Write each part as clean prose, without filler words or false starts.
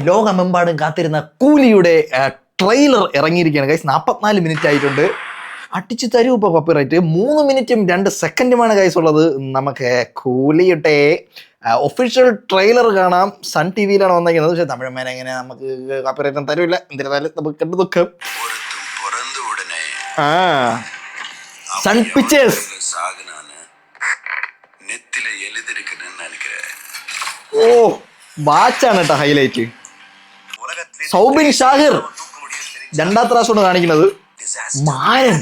ലോകമെമ്പാടും കാത്തിരുന്ന കൂലിയുടെ ട്രെയിലർ ഇറങ്ങിയിരിക്കുകയാണ് ഗൈസ്. 44 മിനിറ്റ് ആയിട്ടുണ്ട്. അടിച്ചു തരൂ ഇപ്പോൾ കോപ്പിറൈറ്റ്. 3 മിനിറ്റും 2 സെക്കൻഡുമാണ് ഗൈസ് ഉള്ളത്. നമുക്ക് കൂലിയുടെ ഒഫീഷ്യൽ ട്രെയിലർ കാണാം. സൺ ടി വിയിലാണ് വന്നിരിക്കുന്നത്. പക്ഷെ തമിഴന്മാരെ എങ്ങനെ നമുക്ക് കോപ്പിറൈറ്റ് ഒന്നും തരൂല്ല. എന്നിരുന്നാലും നമുക്ക് കണ്ടു ദുഃഖം. Sun pictures. ഓ ബാച്ചാണ് കേട്ടോ ഹൈലൈറ്റ്. സൗബിൻ ഷാഹിർ 2ാം പ്രാവശ്യമാണ് കാണിക്കുന്നത്. മാരൻ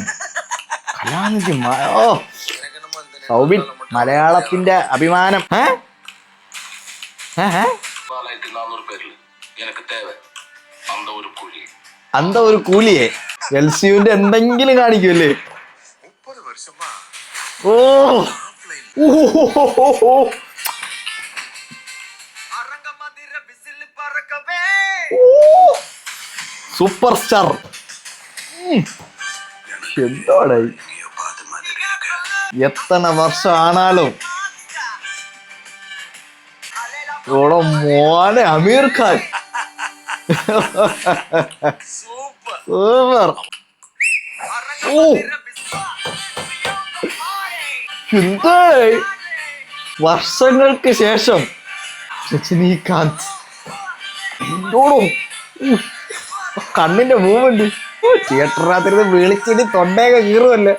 കലാനിധി. ഓ സൗബിൻ മലയാളത്തിന്റെ അഭിമാനം. അന്ത ഒരു കൂലിയെ എൽസിയുന്റെ എന്തെങ്കിലും കാണിക്കുമല്ലേ? ഓ സൂപ്പർ സ്റ്റാർ. എന്താണ് എത്ര വർഷം ആണാലും ഇവിടെ മോനെ അമീർ ഖാൻ. സൂപ്പർ. ഓ എന്താ വർഷങ്ങൾക്ക് ശേഷം രജനീകാന്ത്. കണ്ണിന്റെ മൂവുണ്ട്. തിയേറ്ററിനകത്തിരുന്ന് വിളിച്ചിട്ട് തൊണ്ടയൊക്കെ കീറുമല്ലേ.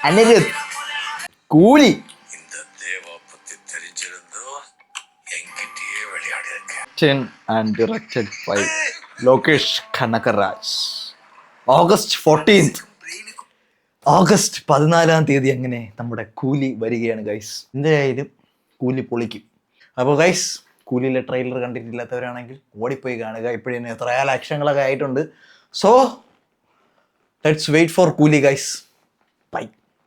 അനിരുദ്ധ്. കൂലി. And directed by Lokesh Kanagaraj. August 14th. August 14-ാം തീയതി അങ്ങനെ നമ്മുടെ കൂലി വരികയാണ് ഗൈസ്. എന്തായാലും കൂലി പൊളിക്കും. അപ്പോൾ ഗൈസ് കൂലിയിലെ ട്രെയിലർ കണ്ടിട്ടില്ലാത്തവരാണെങ്കിൽ ഓടിപ്പോയി കാണുക. ഇപ്പോഴും എത്ര ലക്ഷങ്ങളൊക്കെ ആയിട്ടുണ്ട്. സോ ലെറ്റ്സ് വെയിറ്റ് ഫോർ കൂലി ഗൈസ്.